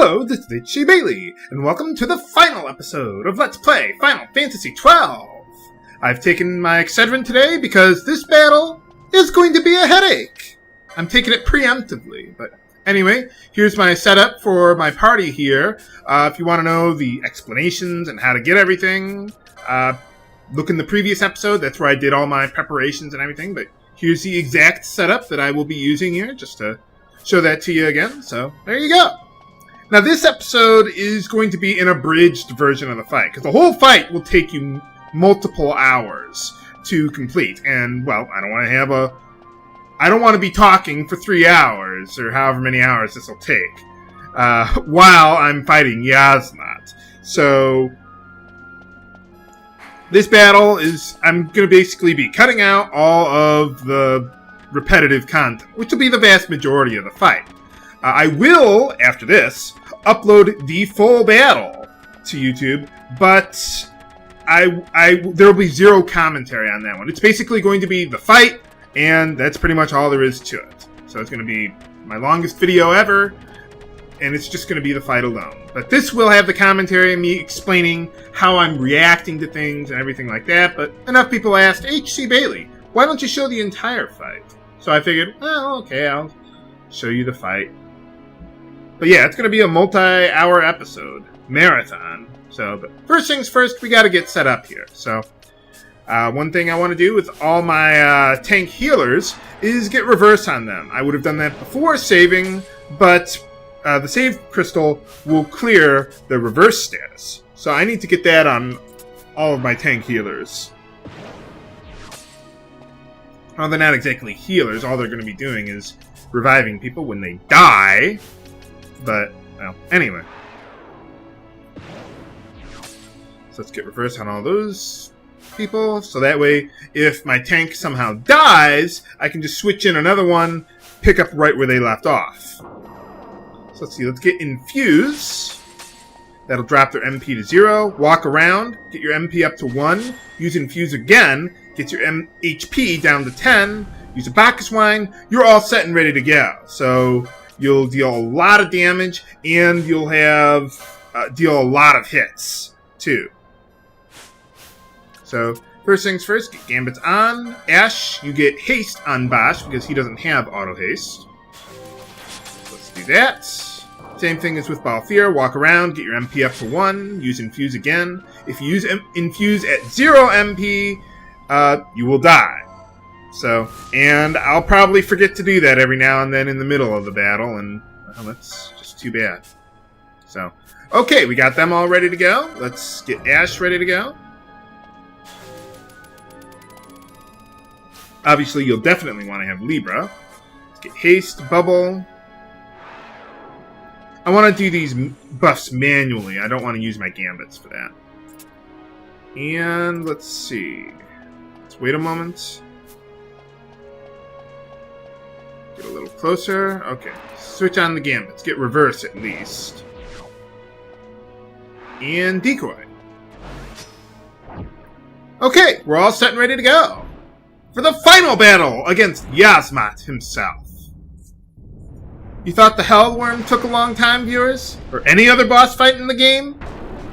Hello, this is XII, and welcome to the final episode of Let's Play Final Fantasy XII. I've taken my XII today because this battle is going to be a headache. I'm taking it preemptively, but anyway, here's my setup for my party here. If you want to know the explanations and how to get everything, look in the previous episode. That's where I did all my preparations and everything, but here's the exact setup that I will be using here, just to show that to you again. So there you go. Now, this episode is going to be an abridged version of the fight, because the whole fight will take you multiple hours to complete. And, well, I don't want to be talking for 3 hours, or however many hours this will take, while I'm fighting Yiazmat. So, this battle is, I'm going to basically be cutting out all of the repetitive content, which will be the vast majority of the fight. I will, after this, upload the full battle to YouTube, but there will be zero commentary on that one. It's basically going to be the fight, and that's pretty much all there is to it. So it's going to be my longest video ever, and it's just going to be the fight alone. But this will have the commentary and me explaining how I'm reacting to things and everything like that. But enough people asked, XII, why don't you show the entire fight? So I figured, well, okay, I'll show you the fight. But yeah, it's going to be a multi-hour episode, marathon. So, but first things first, we got to get set up here. So, one thing I want to do with all my tank healers is get reverse on them. I would have done that before saving, but the save crystal will clear the reverse status. So I need to get that on all of my tank healers. Well, they're not exactly healers. All they're going to be doing is reviving people when they die. But, well, anyway. So let's get reverse on all those people. So that way, if my tank somehow dies, I can just switch in another one, pick up right where they left off. So let's see, let's get Infuse. That'll drop their MP to 0. Walk around, get your MP up to 1. Use Infuse again, get your HP down to 10. Use a Bacchus Wine. You're all set and ready to go. So you'll deal a lot of damage, and you'll have deal a lot of hits, too. So, first things first, get Gambits on. Ash, you get Haste on Bosch, because he doesn't have Auto-Haste. Let's do that. Same thing as with Balthier. Walk around, get your MP up to 1. Use Infuse again. If you use Infuse at 0 MP, you will die. So, and I'll probably forget to do that every now and then in the middle of the battle, and, well, that's just too bad. So, okay, we got them all ready to go. Let's get Ash ready to go. Obviously, you'll definitely want to have Libra. Let's get Haste, Bubble. I want to do these buffs manually. I don't want to use my Gambits for that. And, let's see. Let's wait a moment. Get a little closer. Okay. Switch on the Gambits. Get Reverse at least. And Decoy. Okay, we're all set and ready to go for the final battle against Yiazmat himself. You thought the Hellworm took a long time, viewers? Or any other boss fight in the game?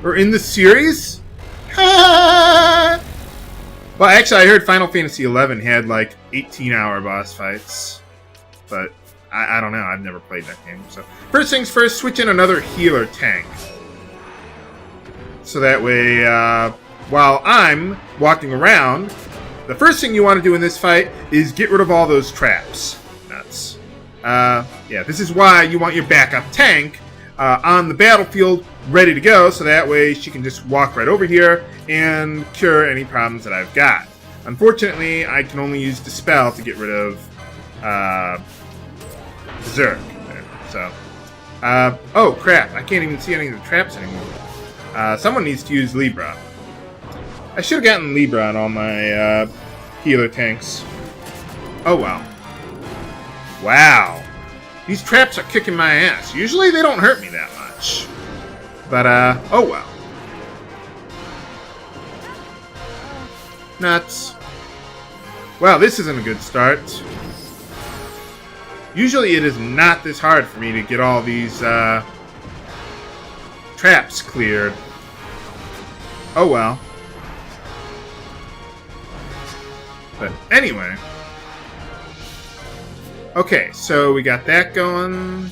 Or in the series? Well, actually, I heard Final Fantasy XI had like 18-hour boss fights. But I don't know. I've never played that game. So first things first, switch in another healer tank. So that way, while I'm walking around, the first thing you want to do in this fight is get rid of all those traps. Nuts. Yeah, this is why you want your backup tank on the battlefield ready to go, so that way she can just walk right over here and cure any problems that I've got. Unfortunately, I can only use Dispel to get rid of Berserk there. So, oh crap, I can't even see any of the traps anymore. Someone needs to use Libra. I should have gotten Libra on all my healer tanks. Oh well. Wow. These traps are kicking my ass. Usually they don't hurt me that much. But, oh well. Nuts. Well, this isn't a good start. Usually it is not this hard for me to get all these traps cleared. Oh well. But anyway. Okay, so we got that going.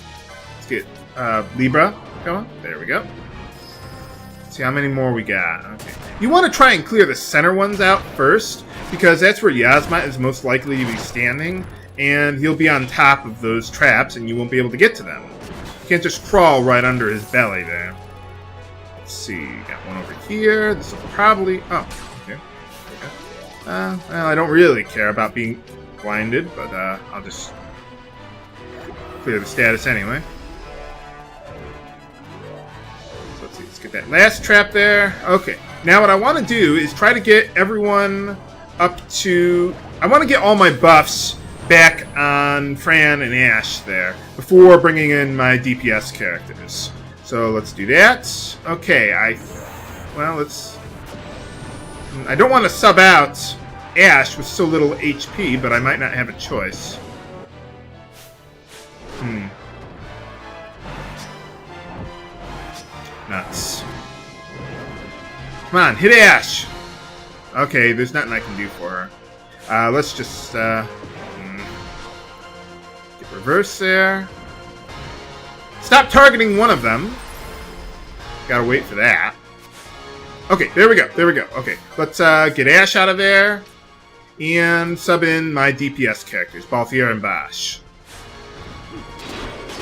Let's get Libra going. There we go. Let's see how many more we got. Okay. You want to try and clear the center ones out first, because that's where Yiazmat is most likely to be standing, and he'll be on top of those traps, and you won't be able to get to them. You can't just crawl right under his belly there. Let's see, got one over here. This will probably... Oh, okay. Well, I don't really care about being blinded, but I'll just clear the status anyway. So let's see, let's get that last trap there. Okay, now what I want to do is try to get everyone up to... I want to get all my buffs back on Fran and Ash there before bringing in my DPS characters. So let's do that. Okay, I don't want to sub out Ash with so little HP, but I might not have a choice. Nuts. Come on, hit Ash! Okay, there's nothing I can do for her. Let's just get reverse there. Stop targeting one of them. Gotta wait for that. Okay, there we go. There we go. Okay, let's get Ash out of there and sub in my DPS characters, Balthier and Bosch.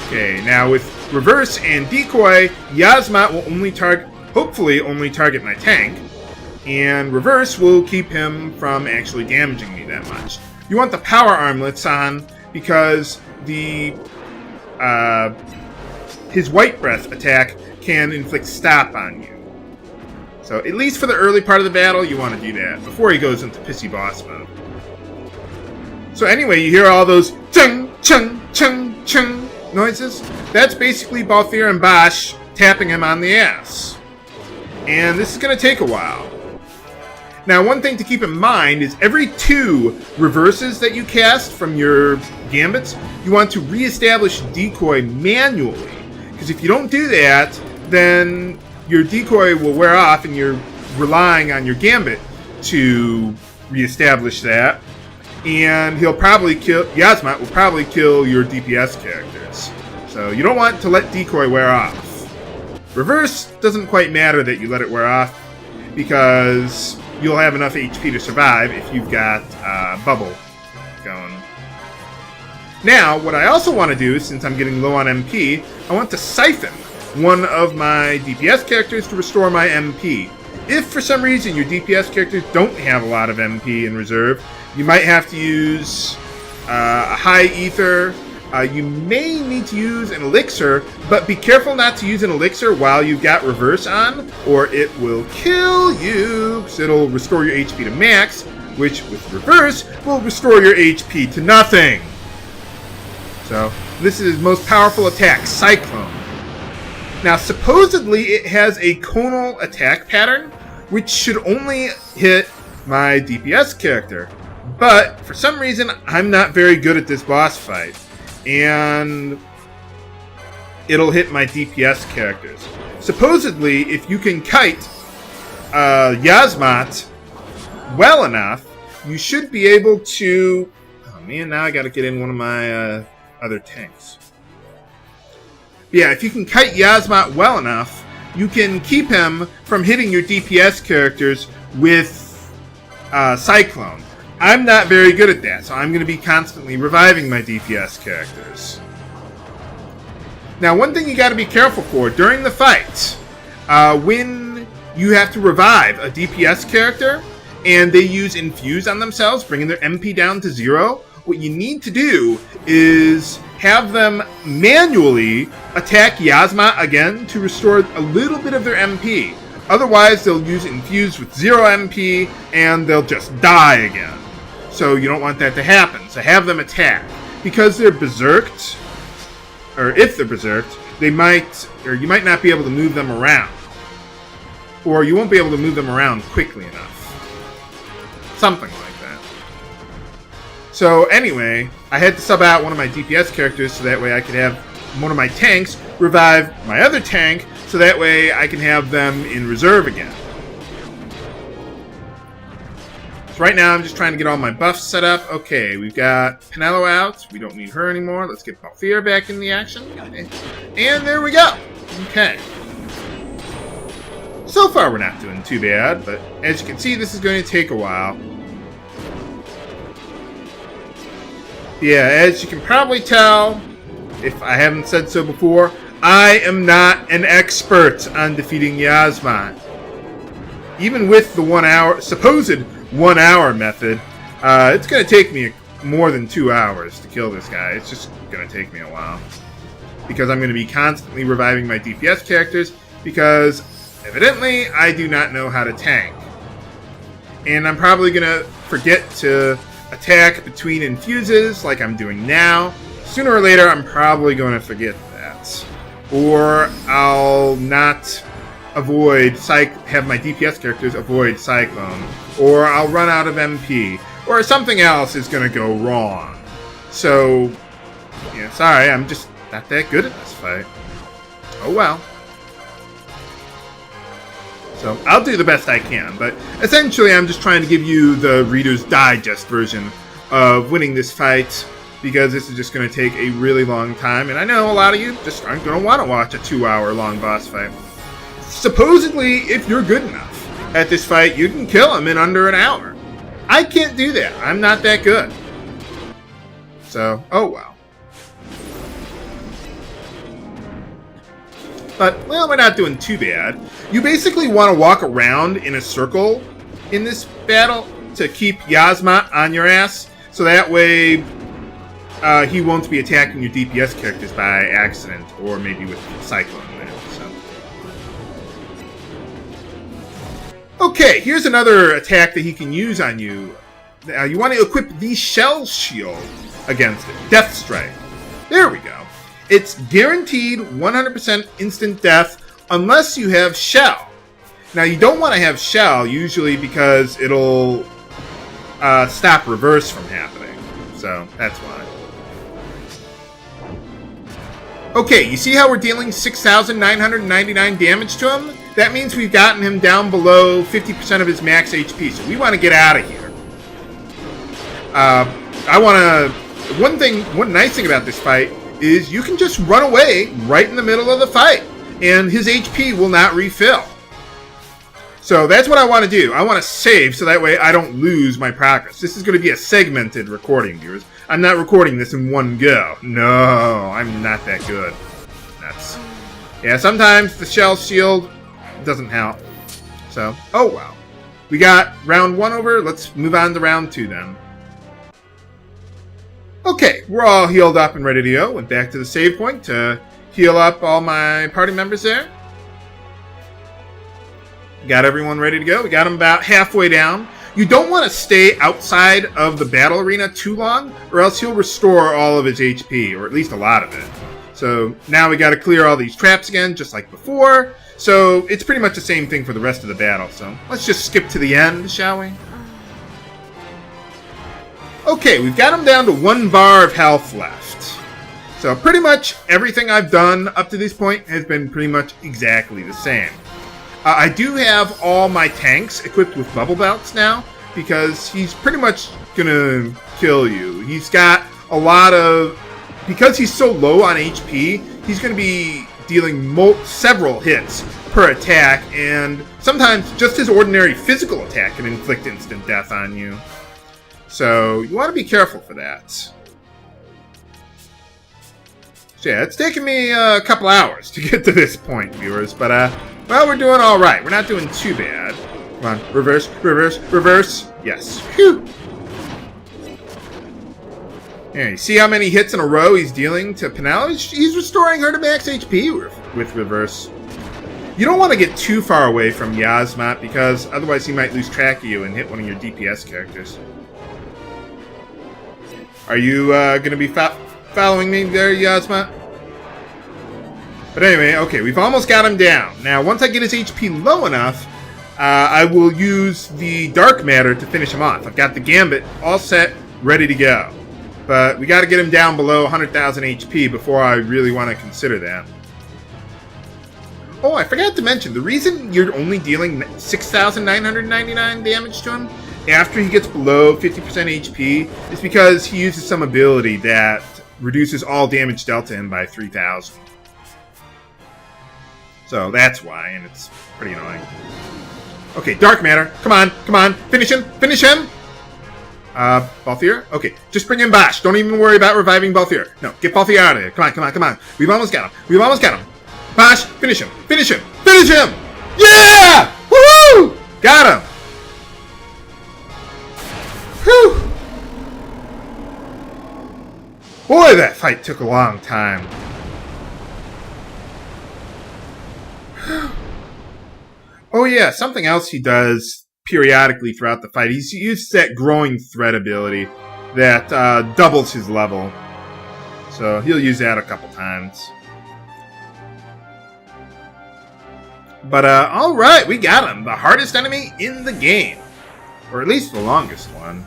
Okay, now with reverse and decoy, Yiazmat will only hopefully only target my tank, and reverse will keep him from actually damaging me that much. You want the power armlets on because the his white breath attack can inflict stop on you. So at least for the early part of the battle, you want to do that before he goes into pissy boss mode. So anyway, you hear all those chung chung chung chung noises. That's basically Balthier and Bosch tapping him on the ass. And this is going to take a while. Now, one thing to keep in mind is every 2 reverses that you cast from your gambits, you want to reestablish decoy manually. Because if you don't do that, then your decoy will wear off and you're relying on your gambit to reestablish that. And Yiazmat will probably kill your DPS characters. So you don't want to let decoy wear off. Reverse doesn't quite matter that you let it wear off, because you'll have enough HP to survive if you've got bubble going. Now, what I also want to do, since I'm getting low on MP, I want to siphon one of my DPS characters to restore my MP. If for some reason your DPS characters don't have a lot of MP in reserve, you might have to use a high ether. You may need to use an elixir, but be careful not to use an elixir while you've got reverse on, or it will kill you, because it'll restore your HP to max, which with reverse will restore your HP to nothing. So this is his most powerful attack, Cyclone. Now supposedly it has a conal attack pattern, which should only hit my DPS character. But for some reason I'm not very good at this boss fight, and it'll hit my DPS characters. Supposedly, if you can kite Yiazmat well enough, you should be able to... Oh man, now I gotta get in one of my other tanks. Yeah, if you can kite Yiazmat well enough, you can keep him from hitting your DPS characters with Cyclone. I'm not very good at that, so I'm going to be constantly reviving my DPS characters. Now, one thing you got to be careful for during the fight, when you have to revive a DPS character and they use Infuse on themselves, bringing their MP down to 0, what you need to do is have them manually attack Yiazmat again to restore a little bit of their MP. Otherwise, they'll use Infuse with 0 MP and they'll just die again. So you don't want that to happen. So have them attack. Because they're berserked, or if they're berserked, you might not be able to move them around. Or you won't be able to move them around quickly enough. Something like that. So anyway, I had to sub out one of my DPS characters so that way I could have one of my tanks revive my other tank, so that way I can have them in reserve again. So right now I'm just trying to get all my buffs set up. Okay, we've got Penelo out. We don't need her anymore. Let's get Balthier back in the action. And there we go. Okay. So far we're not doing too bad, but as you can see, this is going to take a while. Yeah, as you can probably tell, if I haven't said so before, I am not an expert on defeating Yiazmat. Even with the supposed 1 hour method, it's going to take me more than 2 hours to kill this guy. It's just going to take me a while. Because I'm going to be constantly reviving my DPS characters, because evidently I do not know how to tank. And I'm probably going to forget to attack between infuses like I'm doing now. Sooner or later I'm probably going to forget that. Or I'll not have my DPS characters avoid Cyclone. Or I'll run out of MP. Or something else is going to go wrong. So, yeah, sorry, I'm just not that good at this fight. Oh well. So, I'll do the best I can, but essentially I'm just trying to give you the Reader's Digest version of winning this fight, because this is just going to take a really long time, and I know a lot of you just aren't going to want to watch a 2-hour long boss fight. Supposedly, if you're good enough at this fight, you can kill him in under an hour. I can't do that. I'm not that good. So, oh well. But, well, we're not doing too bad. You basically want to walk around in a circle in this battle to keep Yiazmat on your ass, so that way he won't be attacking your DPS characters by accident, or maybe with Cyclone there. So. Okay, here's another attack that he can use on you. You want to equip the Shell Shield against it. Death Strike. There we go. It's guaranteed 100% instant death unless you have Shell. Now, you don't want to have Shell, usually because it'll stop reverse from happening. So, that's why. Okay, you see how we're dealing 6,999 damage to him? That means we've gotten him down below 50% of his max HP, so we want to get out of here. One nice thing about this fight is you can just run away right in the middle of the fight, and his HP will not refill. So that's what I want to do. I want to save so that way I don't lose my progress. This is going to be a segmented recording, viewers. I'm not recording this in one go. No, I'm not that good. That's... Yeah, sometimes the Shell Shield doesn't help. So, oh well. We got round 1 over. Let's move on to round 2 then. Okay, we're all healed up and ready to go. Went back to the save point to heal up all my party members there. Got everyone ready to go. We got them about halfway down. You don't want to stay outside of the battle arena too long, or else he'll restore all of his HP, or at least a lot of it. So now we got to clear all these traps again, just like before. So it's pretty much the same thing for the rest of the battle. So let's just skip to the end, shall we? Okay, we've got him down to 1 bar of health left. So pretty much everything I've done up to this point has been pretty much exactly the same. I do have all my tanks equipped with bubble belts now, because he's pretty much gonna kill you. He's got a lot of... Because he's so low on HP, he's gonna be dealing several hits per attack, and sometimes just his ordinary physical attack can inflict instant death on you. So, you want to be careful for that. So yeah, it's taken me a couple hours to get to this point, viewers, but, well, we're doing alright. We're not doing too bad. Come on, reverse, reverse, reverse. Yes. Phew! Yeah, you see how many hits in a row he's dealing to Penelo? He's restoring her to max HP with reverse. You don't want to get too far away from Yiazmat, because otherwise he might lose track of you and hit one of your DPS characters. Are you going to be following me there, Yiazmat? But anyway, okay, we've almost got him down. Now, once I get his HP low enough, I will use the Dark Matter to finish him off. I've got the Gambit all set, ready to go. But we got to get him down below 100,000 HP before I really want to consider that. Oh, I forgot to mention, the reason you're only dealing 6,999 damage to him after he gets below 50% HP is because he uses some ability that reduces all damage dealt to him by 3,000. So that's why, and it's pretty annoying. Okay, Dark Matter. Come on, come on. Finish him, finish him! Balthier? Okay, just bring in Bosch. Don't even worry about reviving Balthier. No, get Balthier out of here. Come on, come on, come on. We've almost got him. We've almost got him. Bosch, finish him, finish him, finish him! Yeah! Woohoo! Got him! Whew! Boy, that fight took a long time. Oh yeah, something else he does periodically throughout the fight. He uses that growing threat ability that doubles his level. So he'll use that a couple times. But alright, we got him. The hardest enemy in the game. Or at least the longest one.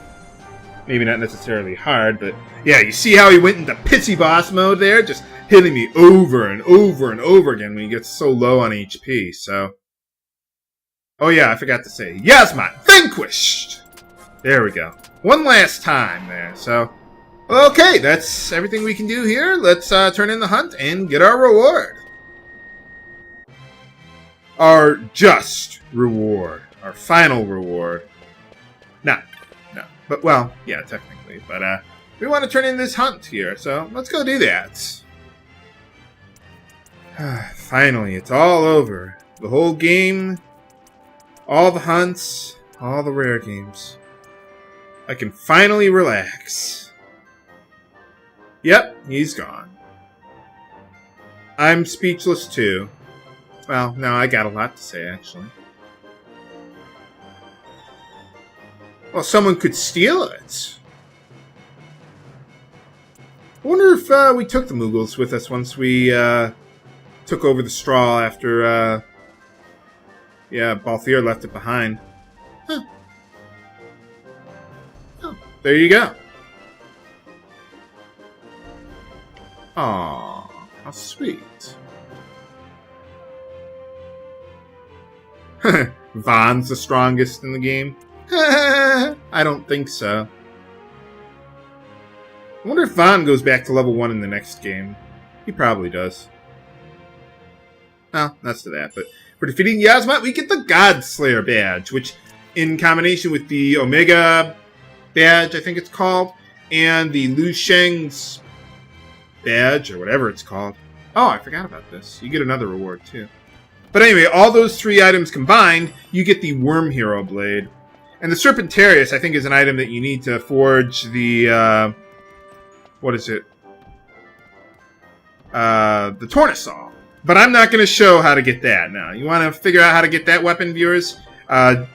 Maybe not necessarily hard, but yeah, you see how he went into pissy boss mode there? Just hitting me over and over and over again when he gets so low on HP, so... Oh yeah, I forgot to say, Yiazmat, vanquished! There we go. One last time there, so... Okay, that's everything we can do here. Let's turn in the hunt and get our reward. Our just reward. Our final reward. No. But, well, yeah, technically. But, we want to turn in this hunt here, so let's go do that. Finally, it's all over. The whole game, all the hunts, all the rare games. I can finally relax. Yep, he's gone. I'm speechless too. Well, no, I got a lot to say, actually. Well, someone could steal it. I wonder if we took the Moogles with us once we took over the straw after, yeah, Balthier left it behind. Huh. Oh, there you go. Aww, how sweet. Vaughn's the strongest in the game? I don't think so. I wonder if Vaughn goes back to level 1 in the next game. He probably does. Well, that's to that, but for defeating Yiazmat, we get the Godslayer badge, which, in combination with the Omega badge, I think it's called, and the Lu Sheng's badge, or whatever it's called. Oh, I forgot about this. You get another reward, too. But anyway, all those 3 items combined, you get the Worm Hero Blade. And the Serpentarius, I think, is an item that you need to forge the, what is it? The Tornasol. But I'm not going to show how to get that now. You want to figure out how to get that weapon, viewers? Well,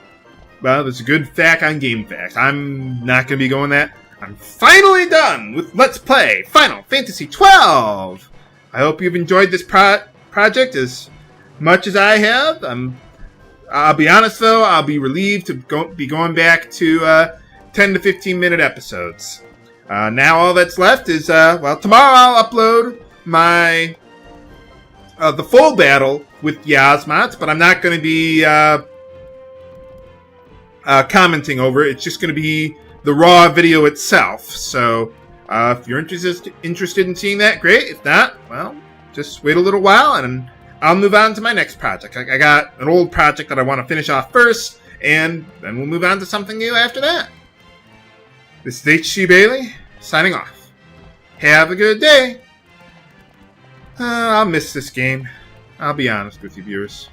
there's a good fact on Game Facts. I'm not going to be going that. I'm finally done with Let's Play Final Fantasy XII! I hope you've enjoyed this project as much as I have. I'll be honest, though, I'll be relieved to be going back to 10 to 15 minute episodes. Now all that's left is, well, tomorrow I'll upload my the full battle with Yiazmat, but I'm not going to be commenting over it. It's just going to be the raw video itself. So if you're interested in seeing that, great. If not, well, just wait a little while and I'll move on to my next project. I got an old project that I want to finish off first, and then we'll move on to something new after that. This is H.G. Bailey, signing off. Have a good day. I'll miss this game. I'll be honest with you, viewers.